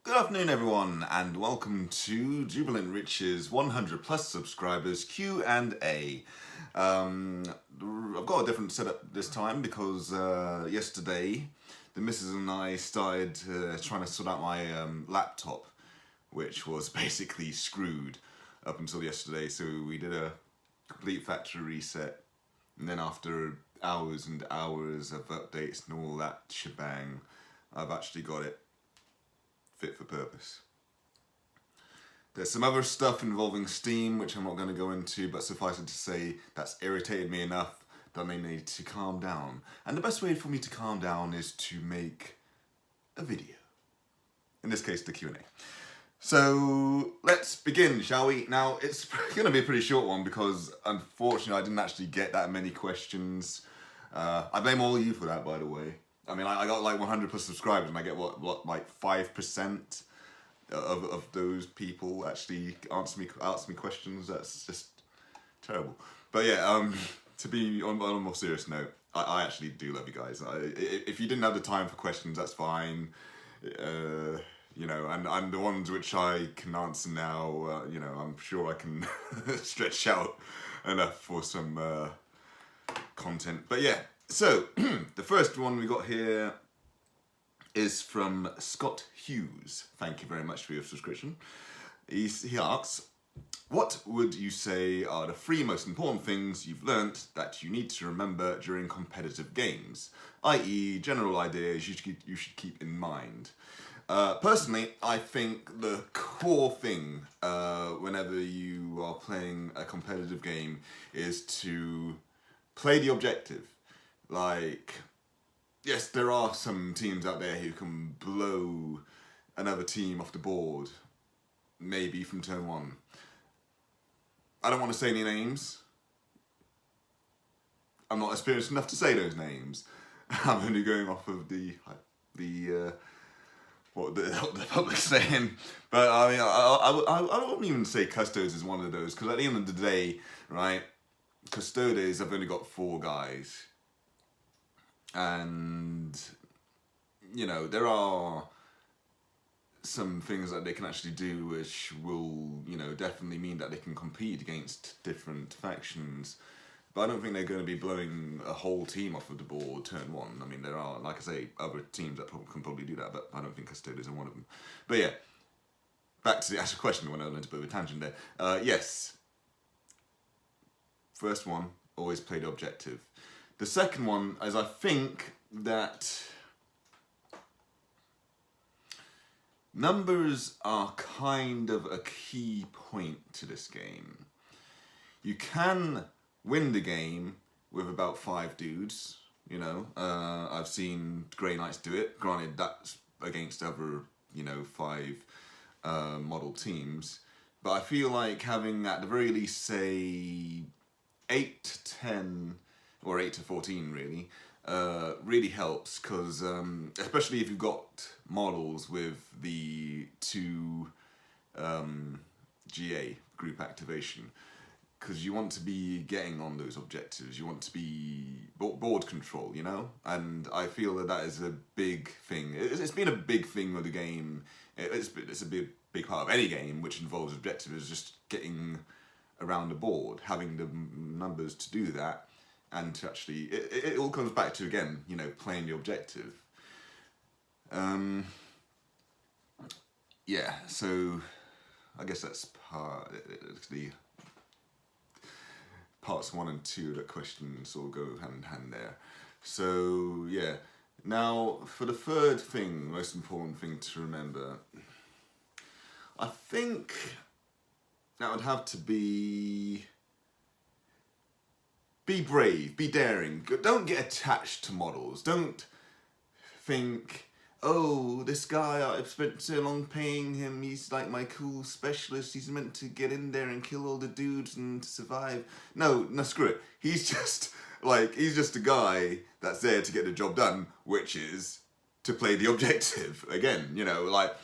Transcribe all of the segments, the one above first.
Good afternoon everyone and welcome to Jubilant Rich's 100 plus subscribers Q&A. I've got a different setup this time because yesterday the missus and I started trying to sort out my laptop, which was basically screwed up until yesterday. So we did a complete factory reset, and then after hours and hours of updates and all that shebang, I've actually got it fit for purpose. There's some other stuff involving Steam which I'm not going to go into, but suffice it to say that's irritated me enough that I need to calm down. And the best way for me to calm down is to make a video. In this case, the Q&A. So let's begin, shall we? Now it's going to be a pretty short one because unfortunately I didn't actually get that many questions. I blame all of you for that, by the way. I mean, I got like 100 plus subscribers and I get what like 5% of those people actually ask me questions. That's just terrible. But yeah, to be on a more serious note, I actually do love you guys. If you didn't have the time for questions, that's fine. You know, and the ones which I can answer now, you know, I'm sure I can stretch out enough for some content. But yeah. So, the first one we got here is from Scott Hughes. Thank you very much for your subscription. He asks, what would you say are the 3 most important things you've learnt that you need to remember during competitive games? I.e. general ideas you should keep in mind. Personally, I think the core thing whenever you are playing a competitive game is to play the objective. Like, yes, there are some teams out there who can blow another team off the board, maybe from turn 1. I don't want to say any names. I'm not experienced enough to say those names. I'm only going off of what the public's saying. But I mean, I wouldn't even say Custodes is one of those, because at the end of the day, right, Custodes have only got 4 guys. And, you know, there are some things that they can actually do which will, you know, definitely mean that they can compete against different factions. But I don't think they're going to be blowing a whole team off of the board turn 1. I mean, there are, like I say, other teams that can probably do that, but I don't think Custodes are one of them. But yeah, back to the actual question when I went into a bit of a tangent there. Yes. First one, always play the objective. The second one is I think that numbers are kind of a key point to this game. You can win the game with about 5 dudes, you know. I've seen Grey Knights do it. Granted, that's against other, you know, 5 model teams. But I feel like having at the very least, say, 8 to 10... or 8 to 14 really, really helps, because especially if you've got models with the 2 GA, group activation, because you want to be getting on those objectives, you want to be board control, you know? And I feel that that is a big thing. It's been a big thing with the game. It's a big part of any game which involves objectives, is just getting around the board, having the numbers to do that. And to actually, it all comes back to, again, you know, playing the objective. Yeah, so I guess that's the parts 1 and 2 of that question sort of go hand in hand there. So yeah, now for the third thing, most important thing to remember, I think that would have to be brave, be daring. Don't get attached to models. Don't think, oh, this guy, I've spent so long paying him, he's like my cool specialist, he's meant to get in there and kill all the dudes and survive. No, screw it. He's just a guy that's there to get the job done, which is to play the objective. Again, you know, like,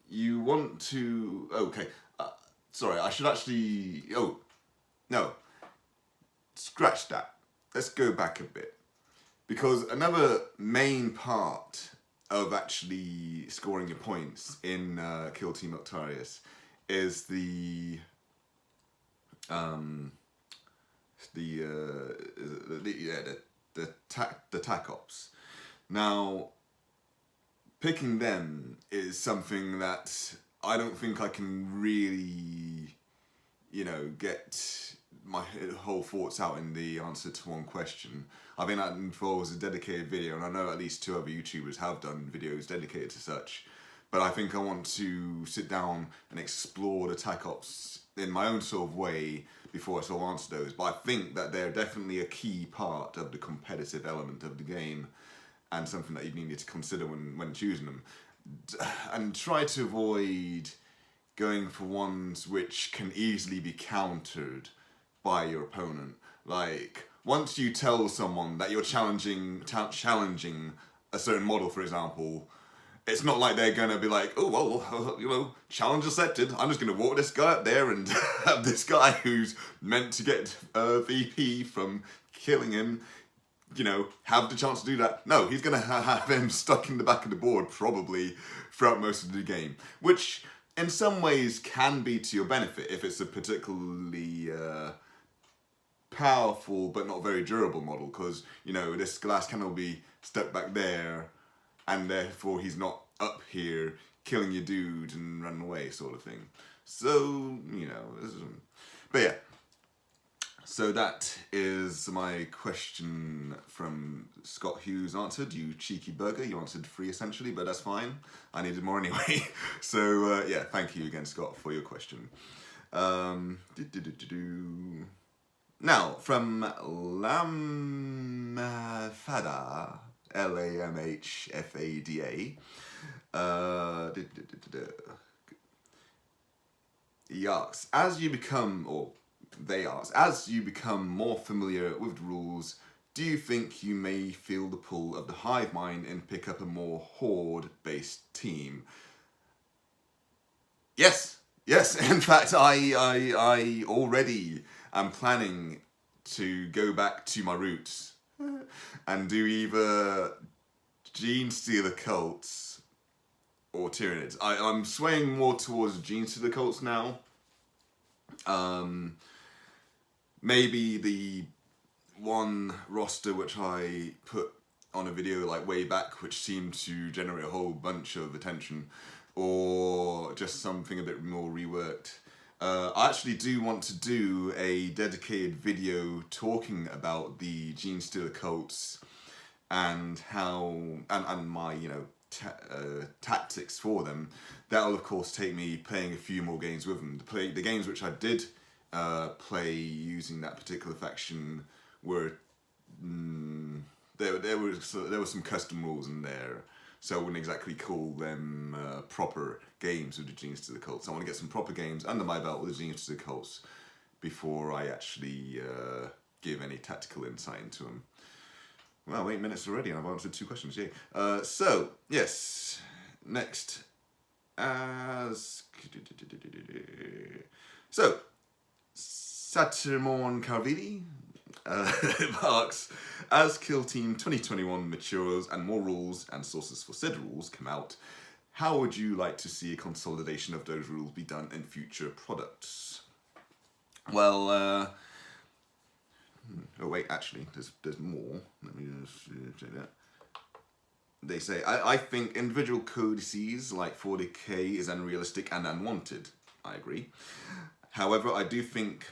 you want to, okay, sorry, I should actually, oh, no. Scratch that. Let's go back a bit. Because another main part of actually scoring your points in Kill Team Octarius is the tac ops. Now, picking them is something that I don't think I can really, get my whole thoughts out in the answer to one question. I think that involves a dedicated video, and I know at least 2 other YouTubers have done videos dedicated to such. But I think I want to sit down and explore the tac ops in my own sort of way before I sort of answer those. But I think that they're definitely a key part of the competitive element of the game, and something that you need to consider when choosing them. And try to avoid going for ones which can easily be countered by your opponent. Like, once you tell someone that you're challenging a certain model, for example, it's not like they're gonna be like, oh, well, challenge accepted. I'm just gonna walk this guy up there and have this guy who's meant to get VP from killing him, have the chance to do that. No, he's gonna have him stuck in the back of the board probably throughout most of the game, which in some ways can be to your benefit if it's a particularly powerful but not very durable model, because this glass cannon will be stuck back there, and therefore he's not up here killing your dude and running away, sort of thing. So but yeah. So that is my question from Scott Hughes answered. You cheeky burger, you answered 3 essentially, but that's fine. I needed more anyway. So yeah, thank you again, Scott, for your question. Now, from Lamfada, Lamhfada, he asks, as you become more familiar with the rules, do you think you may feel the pull of the hive mind and pick up a more horde-based team? Yes. In fact, I already am planning to go back to my roots and do either Gene Stealer cults or Tyranids. I'm swaying more towards Gene Stealer cults now. Maybe the one roster which I put on a video like way back, which seemed to generate a whole bunch of attention, or just something a bit more reworked. I actually do want to do a dedicated video talking about the Gene Stealer cults and how and my tactics for them. That will of course take me playing a few more games with them. The games which I did play using that particular faction were there were some custom rules in there, so I wouldn't exactly call them proper games with the Gene Stealer cults. I want to get some proper games under my belt with the Gene Stealer cults before I actually give any tactical insight into them. Well, 8 minutes already and I've answered 2 questions, yay. So, yes, next. So, Saturmon Carvidi asks, as Kill Team 2021 matures and more rules and sources for said rules come out, how would you like to see a consolidation of those rules be done in future products? Well, oh wait, actually, there's more. Let me just check that. They say, I think individual codices like 40k is unrealistic and unwanted. I agree. However, I do think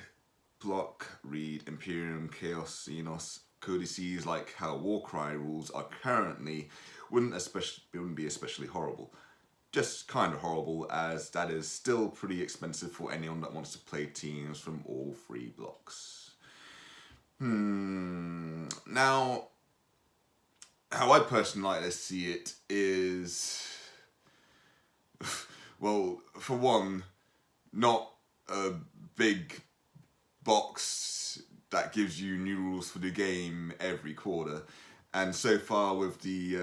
Block, Read, Imperium, Chaos, Xenos codices like how Warcry rules are currently wouldn't be especially horrible. Just kind of horrible, as that is still pretty expensive for anyone that wants to play teams from all 3 blocks. Now, how I personally like to see it is, well, for one, not a big box that gives you new rules for the game every quarter. And so far with the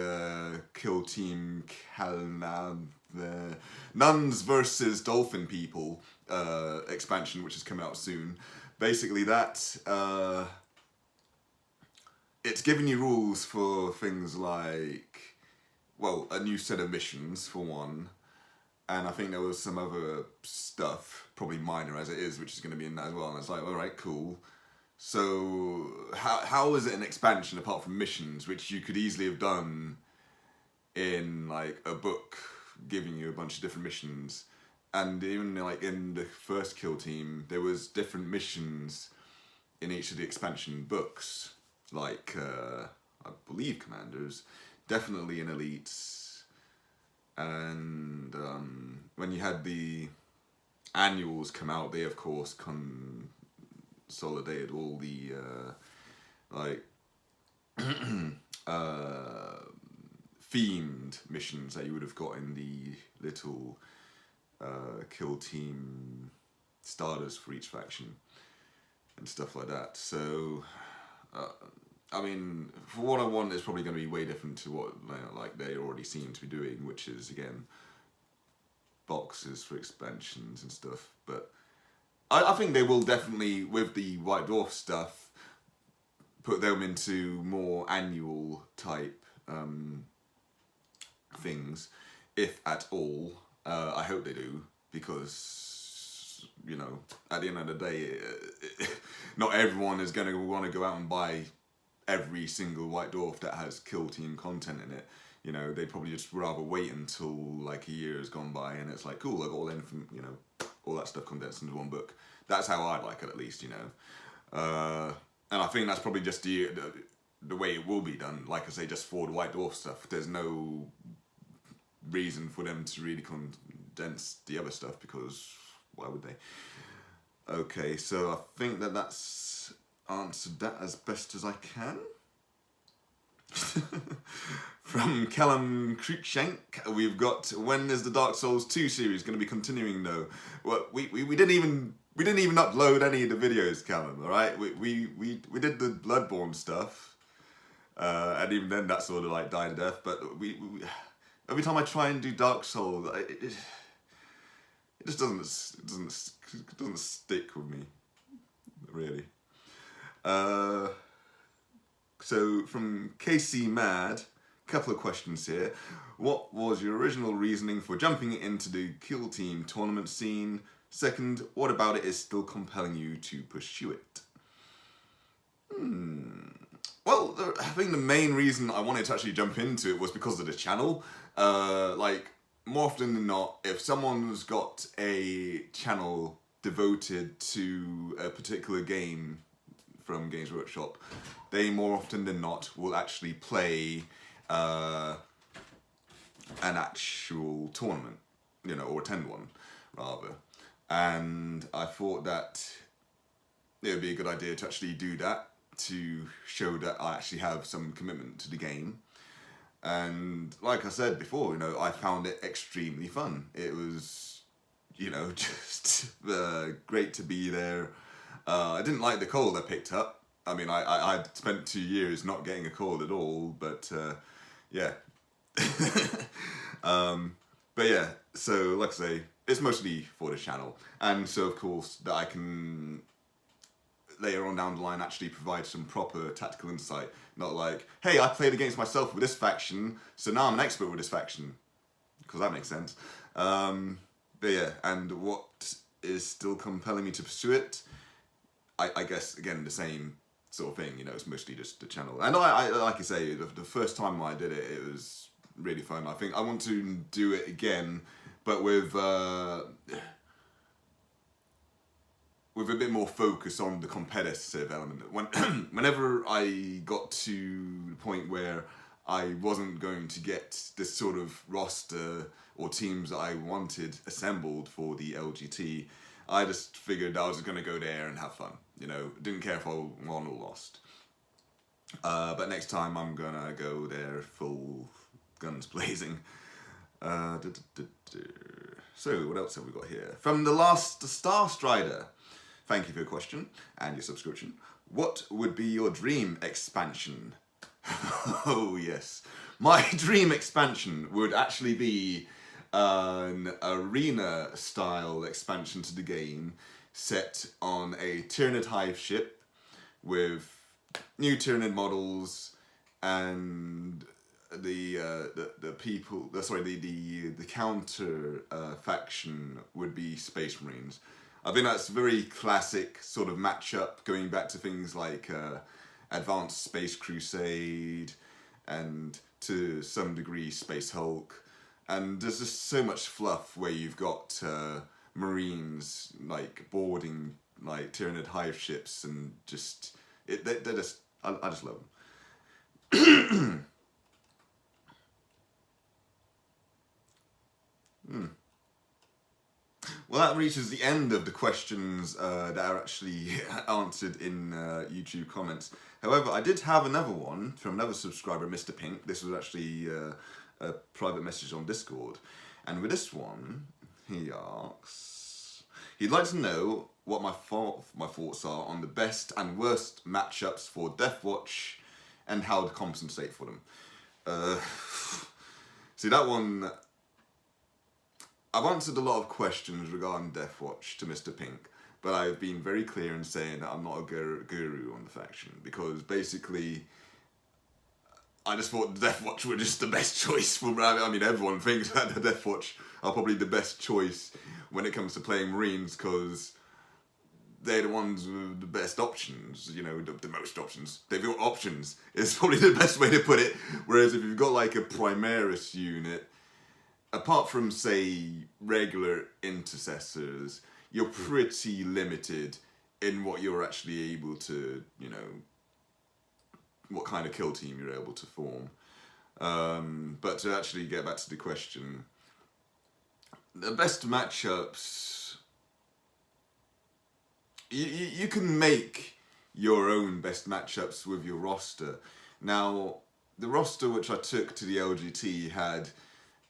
Kill Team the Nuns versus Dolphin People expansion, which is coming out soon, basically that it's giving you rules for things like well, a new set of missions for one, and I think there was some other stuff, probably minor as it is, which is going to be in that as well. And it's like, all right, cool. So how is it an expansion apart from missions, which you could easily have done in like a book, giving you a bunch of different missions, and even like in the first Kill Team, there was different missions in each of the expansion books, like I believe Commanders, definitely in Elites, and when you had the annuals come out, they of course consolidated all the like themed missions that you would have got in the little Kill Team starters for each faction and stuff like that. So I mean, for what I want, it's probably going to be way different to what like they already seem to be doing, which is again boxes for expansions and stuff. But I think they will definitely, with the White Dwarf stuff, put them into more annual type things, if at all. I hope they do, because, you know, at the end of the day, not everyone is going to want to go out and buy every single White Dwarf that has Kill Team content in it. You know, they'd probably just rather wait until like a year has gone by and it's like, cool, I've got all all that stuff condensed into one book. That's how I'd like it, at least, you know. And I think that's probably just the way it will be done. Like I say, just for the White Dwarf stuff. There's no reason for them to really condense the other stuff, because why would they? Okay, so I think that's answered that as best as I can. From Callum Cruikshank, we've got, when is the Dark Souls 2 series going to be continuing though? Well, we didn't even upload any of the videos, Callum, alright? We did the Bloodborne stuff, and even then that sort of like died a death, but we every time I try and do Dark Souls, it just doesn't stick with me, really. So from KC Mad, a couple of questions here. What was your original reasoning for jumping into the Kill Team tournament scene? Second, what about it is still compelling you to pursue it? Well, I think the main reason I wanted to actually jump into it was because of the channel. Like, more often than not, if someone's got a channel devoted to a particular game from Games Workshop, they more often than not will actually play an actual tournament, you know, or attend one, rather. And I thought that it would be a good idea to actually do that, to show that I actually have some commitment to the game. And like I said before, you know, I found it extremely fun. It was, you know, just great to be there. I didn't like the cold I picked up. I mean, I'd spent 2 years not getting a cold at all, but yeah. But yeah, so like I say, it's mostly for the channel. And so, of course, that I can later on down the line actually provide some proper tactical insight. Not like, hey, I played against myself with this faction, so now I'm an expert with this faction. Because that makes sense. But yeah, and what is still compelling me to pursue it? I guess, again, the same sort of thing, you know, it's mostly just the channel. And I like I say, the first time I did it, it was really fun. I think I want to do it again, but with a bit more focus on the competitive element. Whenever I got to the point where I wasn't going to get this sort of roster or teams that I wanted assembled for the LGT, I just figured I was going to go there and have fun. You know, didn't care if I won or lost. But next time I'm going to go there full guns blazing. So, what else have we got here? From the last Star Strider. Thank you for your question and your subscription. What would be your dream expansion? Oh, yes. My dream expansion would actually be an arena-style expansion to the game set on a Tyranid Hive ship with new Tyranid models and the people, the counter faction would be Space Marines. I think that's a very classic sort of matchup, going back to things like Advanced Space Crusade and to some degree Space Hulk. And there's just so much fluff where you've got Marines like boarding like Tyranid hive ships and just they're just I just love them. Well, that reaches the end of the questions that are actually answered in YouTube comments. However, I did have another one from another subscriber, Mr. Pink. This was actually a private message on Discord. And with this one, he asks, he'd like to know what my thoughts are on the best and worst matchups for Deathwatch and how to compensate for them. See, that one... I've answered a lot of questions regarding Deathwatch to Mr. Pink, but I've been very clear in saying that I'm not a guru on the faction, because basically I just thought the Deathwatch were just the best choice for... I mean, everyone thinks that the Deathwatch are probably the best choice when it comes to playing Marines, because they're the ones with the best options, you know, the most options. They've got options, is probably the best way to put it. Whereas if you've got like a Primaris unit, apart from, say, regular intercessors, you're pretty limited in what you're actually able to, you know, what kind of kill team you're able to form. But to actually get back to the question, the best matchups, you can make your own best matchups with your roster. Now, the roster which I took to the LGT had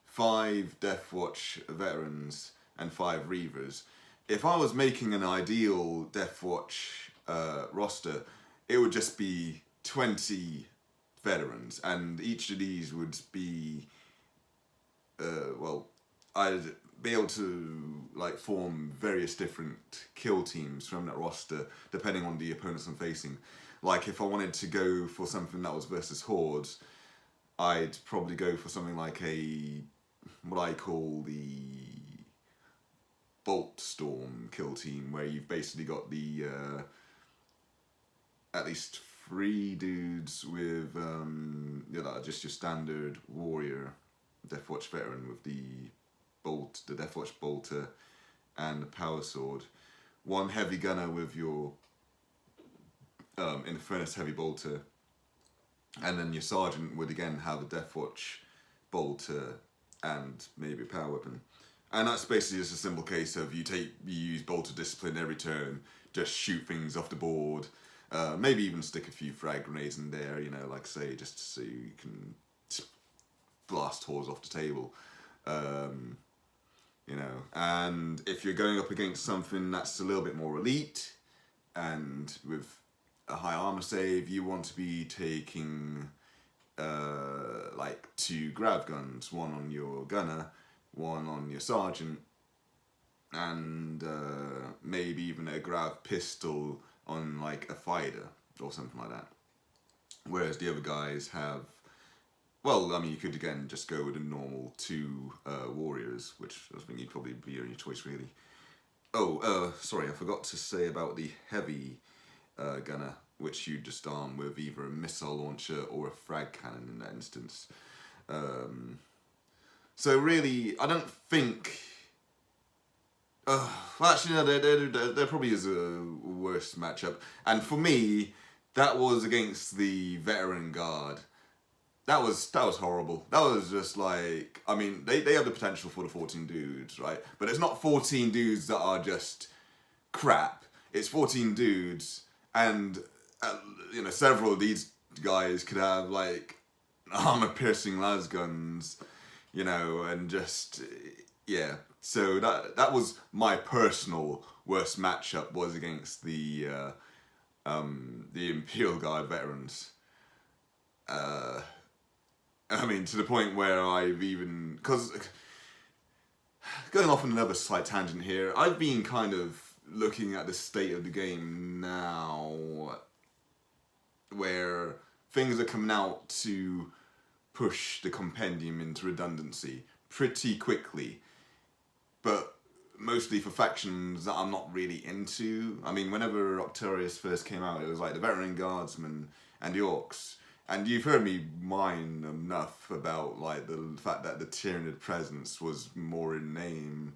5 Deathwatch veterans and 5 Reavers. If I was making an ideal Deathwatch roster, it would just be 20 veterans, and each of these would be, well, I'd be able to like form various different kill teams from that roster depending on the opponents I'm facing. Like if I wanted to go for something that was versus Hordes, I'd probably go for something like what I call the Bolt Storm kill team, where you've basically got the at least 3 dudes with you know, just your standard warrior Deathwatch veteran with the Deathwatch bolter and the power sword, 1 heavy gunner with your Infernus heavy bolter, and then your sergeant would again have a Deathwatch bolter and maybe a power weapon. And that's basically just a simple case of you use bolter discipline every turn, just shoot things off the board, maybe even stick a few frag grenades in there, you know, like say, just so you can blast hordes off the table. You know, and if you're going up against something that's a little bit more elite and with a high armor save, you want to be taking like 2 grav guns, 1 on your gunner, 1 on your sergeant, and maybe even a grav pistol on like a fighter or something like that. Whereas the other guys have, well, I mean, you could again just go with a normal 2 warriors, which I think you'd probably be your choice really. Oh, sorry, I forgot to say about the heavy gunner, which you just arm with either a missile launcher or a frag cannon in that instance. So really, I don't think... well, actually, no, there probably is a worse matchup. And for me, that was against the veteran guard. That was horrible. That was just like... I mean, they have the potential for the 14 dudes, right? But it's not 14 dudes that are just crap. It's 14 dudes, and you know, several of these guys could have like armor-piercing las guns, you know, and just yeah. So that was my personal worst matchup, was against the Imperial Guard veterans. I mean, to the point where I've even, because going off on another slight tangent here, I've been kind of looking at the state of the game now, where things are coming out to push the compendium into redundancy pretty quickly, but mostly for factions that I'm not really into. I mean, whenever Octarius first came out, it was like the Veteran Guardsmen and the Orcs. And you've heard me whine enough about like the fact that the Tyranid presence was more in name,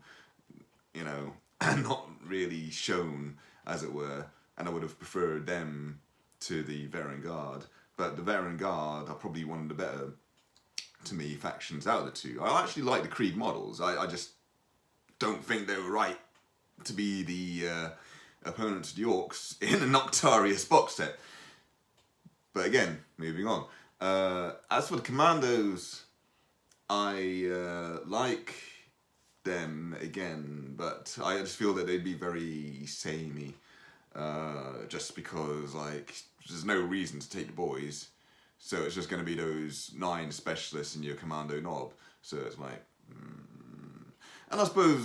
you know, and not really shown, as it were. And I would have preferred them to the Veteran Guard. But the Veteran Guard are probably one of the better, to me, factions out of the two. I actually like the Krieg models. I just don't think they were right to be the opponent to the Orcs in a Noctarius box set. But again, moving on. As for the Commandos, I like them again, but I just feel that they'd be very samey. Just because, like, there's no reason to take the boys. So it's just going to be those 9 specialists in your Commando knob. So it's like... And I suppose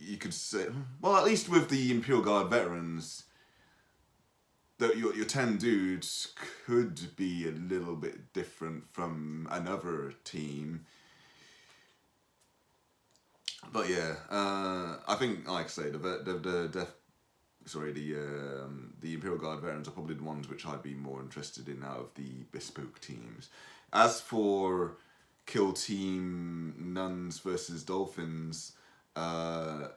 you could say... Well, at least with the Imperial Guard veterans... that your 10 dudes could be a little bit different from another team. But yeah, I think, like I say, the Imperial Guard veterans are probably the ones which I'd be more interested in out of the bespoke teams. As for kill team nuns versus dolphins, I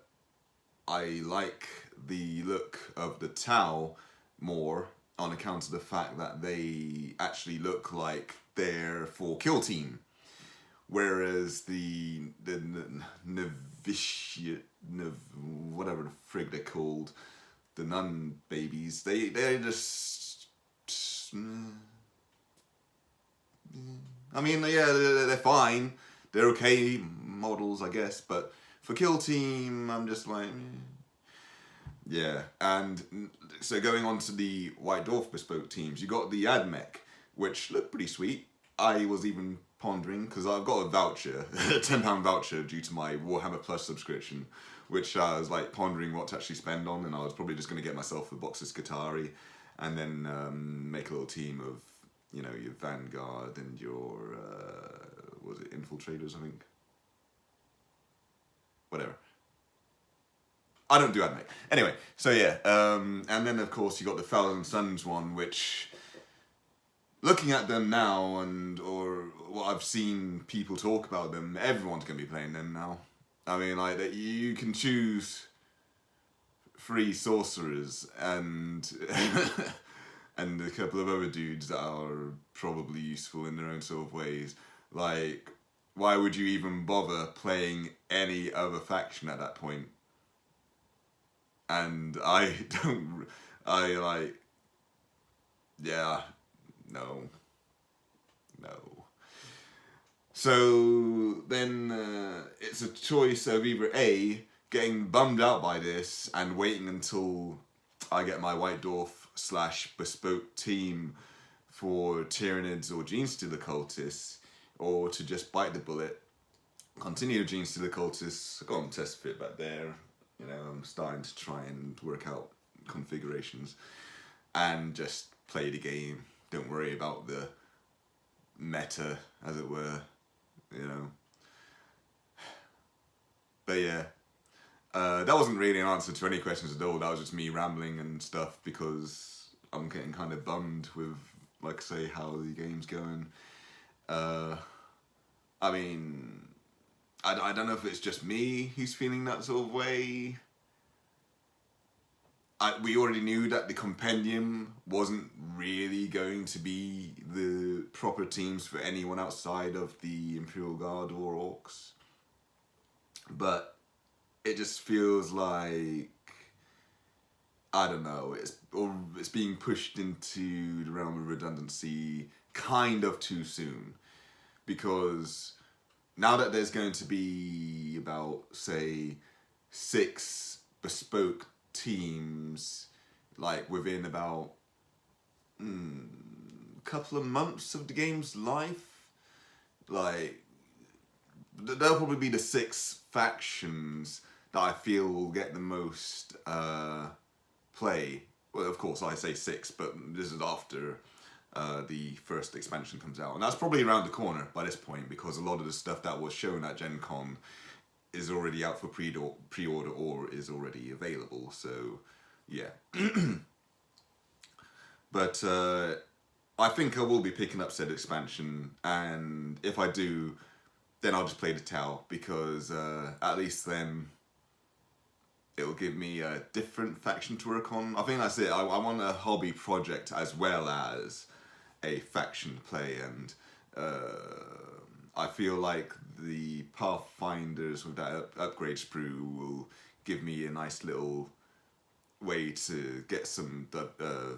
like the look of the Tau more on account of the fact that they actually look like they're for kill team, whereas the novitiate, whatever the frig they're called, the nun babies, they're just... I mean, yeah, they're fine. They're okay models, I guess, but for kill team, I'm just like... Yeah, and so going on to the White Dwarf bespoke teams, you got the Admech, which looked pretty sweet. I was even pondering, because I've got a voucher, a £10 voucher due to my Warhammer Plus subscription, which I was like pondering what to actually spend on, and I was probably just going to get myself a box of Skitarii, and then make a little team of, you know, your Vanguard and your, was it Infiltrators, I think? Whatever. I don't do Admech. Anyway, so yeah, and then of course you got the Thousand Suns one, which, looking at them now and or what I've seen people talk about them, everyone's gonna be playing them now. I mean, like that you can choose 3 sorcerers and and a couple of other dudes that are probably useful in their own sort of ways. Like, why would you even bother playing any other faction at that point? And I no. So then it's a choice of either A, getting bummed out by this and waiting until I get my White Dwarf / bespoke team for Tyranids or Genestealer Cultists, or to just bite the bullet, continue Genestealer Cultists, go on test fit back there. You know, I'm starting to try and work out configurations and just play the game. Don't worry about the meta, as it were, you know. But yeah, that wasn't really an answer to any questions at all. That was just me rambling and stuff because I'm getting kind of bummed with, like I say, how the game's going. I mean... I don't know if it's just me who's feeling that sort of way. We already knew that the compendium wasn't really going to be the proper teams for anyone outside of the Imperial Guard or Orcs. But it just feels like, I don't know, it's being pushed into the realm of redundancy kind of too soon. Because... now that there's going to be about, say, 6 bespoke teams, like within about a couple of months of the game's life, like, there'll probably be the 6 factions that I feel will get the most play. Well, of course, I say 6, but this is after the first expansion comes out. And that's probably around the corner by this point, because a lot of the stuff that was shown at Gen Con is already out for pre-order or is already available. So, yeah. But I think I will be picking up said expansion, and if I do, then I'll just play the Tau, because at least then it'll give me a different faction to work on. I think that's it. I want a hobby project as well as a faction to play, and I feel like the Pathfinders with that upgrade sprue will give me a nice little way to get some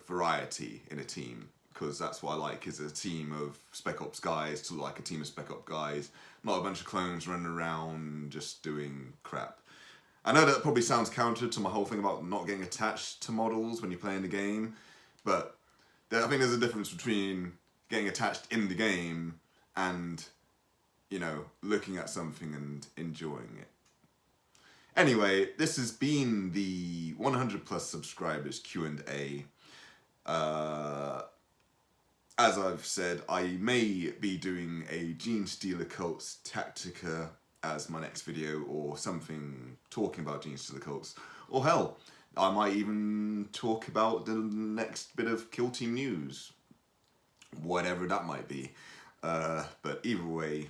variety in a team, because that's what I like, is a team of Spec Ops guys to like a team of Spec Ops guys, not a bunch of clones running around just doing crap. I know that probably sounds counter to my whole thing about not getting attached to models when you're playing the game, but I think there's a difference between getting attached in the game and, you know, looking at something and enjoying it. Anyway, this has been the 100 plus subscribers Q&A. As I've said, I may be doing a Genestealer Cults Tactica as my next video, or something talking about Genestealer Cults. Or hell, I might even talk about the next bit of Kill Team news. Whatever that might be. But either way,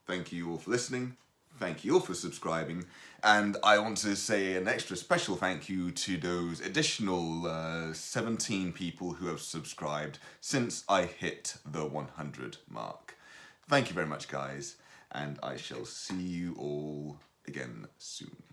thank you all for listening. Thank you all for subscribing, and I want to say an extra special thank you to those additional 17 people who have subscribed since I hit the 100 mark. Thank you very much, guys, and I shall see you all again soon.